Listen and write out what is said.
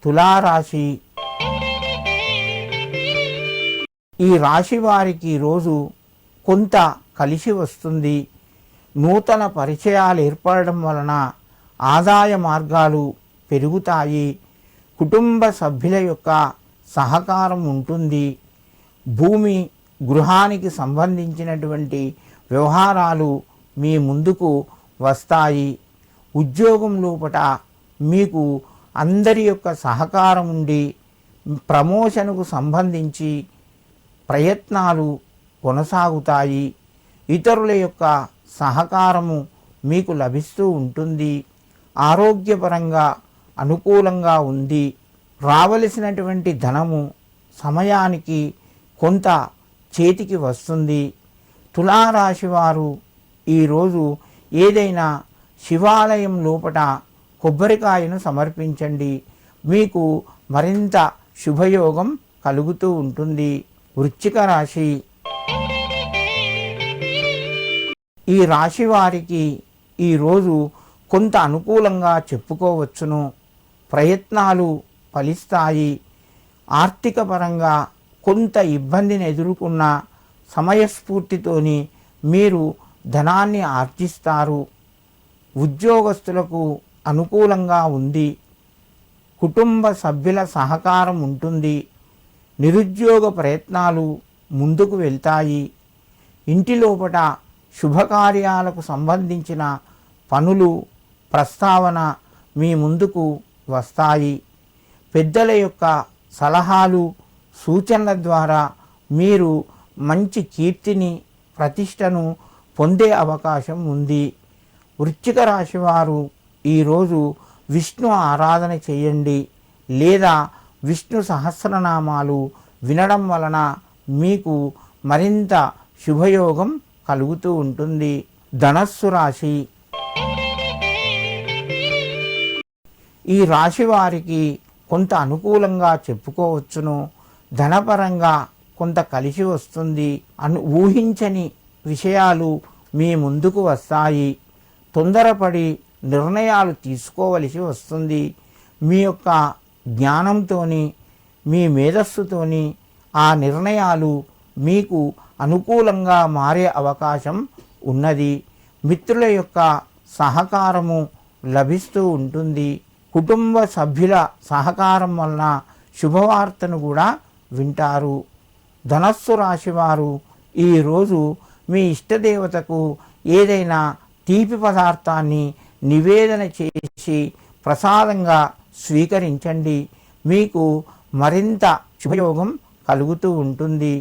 తులారాశి. ఈ రాశి వారికి రోజు కొంత కలిసి వస్తుంది. నూతన పరిచయాలు ఏర్పడడం వలన ఆదాయ మార్గాలు పెరుగుతాయి. కుటుంబ సభ్యుల యొక్క సహకారం ఉంటుంది. భూమి గృహానికి సంబంధించినటువంటి వ్యవహారాలు మీ ముందుకు వస్తాయి. ఉద్యోగం లోపట మీకు అందరి యొక్క సహకారం ఉండి ప్రమోషన్కు సంబంధించి ప్రయత్నాలు కొనసాగుతాయి. ఇతరుల యొక్క సహకారము మీకు లభిస్తూ ఉంటుంది. ఆరోగ్యపరంగా అనుకూలంగా ఉంది. రావలసినటువంటి ధనము సమయానికి కొంత చేతికి వస్తుంది. తులారాశి వారు ఈరోజు ఏదైనా శివాలయం లోపట కొబ్బరికాయను సమర్పించండి. మీకు మరింత శుభయోగం కలుగుతూ ఉంటుంది. వృశ్చిక రాశి. ఈ రాశి వారికి ఈరోజు కొంత అనుకూలంగా చెప్పుకోవచ్చును. ప్రయత్నాలు ఫలిస్తాయి. ఆర్థిక పరంగా కొంత ఇబ్బందిని ఎదుర్కొన్న సమయస్ఫూర్తితోని మీరు ధనాన్ని ఆర్జిస్తారు. ఉద్యోగస్తులకు అనుకూలంగా ఉంది. కుటుంబ సభ్యుల సహకారం ఉంటుంది. నిరుద్యోగ ప్రయత్నాలు ముందుకు వెళ్తాయి. ఇంటి లోపట శుభకార్యాలకు సంబంధించిన పనులు ప్రస్తావన మీ ముందుకు వస్తాయి. పెద్దల యొక్క సలహాలు సూచనల ద్వారా మీరు మంచి కీర్తిని ప్రతిష్టను పొందే అవకాశం ఉంది. వృశ్చిక రాశి వారు ఈరోజు విష్ణు ఆరాధన చేయండి లేదా విష్ణు సహస్రనామాలు వినడం వలన మీకు మరింత శుభయోగం కలుగుతూ ఉంటుంది. ధనస్సు రాశి. ఈ రాశి వారికి కొంత అనుకూలంగా చెప్పుకోవచ్చును. ధనపరంగా కొంత కలిసి వస్తుంది. ఊహించని విషయాలు మీ ముందుకు వస్తాయి. తొందరపడి నిర్ణయాలు తీసుకోవలసి వస్తుంది. మీ యొక్క జ్ఞానంతోని మీ మేధస్సుతోని ఆ నిర్ణయాలు మీకు అనుకూలంగా మారే అవకాశం ఉన్నది. మిత్రుల యొక్క సహకారము లభిస్తూ ఉంటుంది. కుటుంబ సభ్యుల సహకారం వలన శుభవార్తను కూడా వింటారు. ధనస్సు రాశివారు ఈరోజు మీ ఇష్టదేవతకు ఏదైనా తీపి పదార్థాన్ని నివేదన చేసి ప్రసాదంగా స్వీకరించండి. మీకు మరింత శుభయోగం కలుగుతూ ఉంటుంది.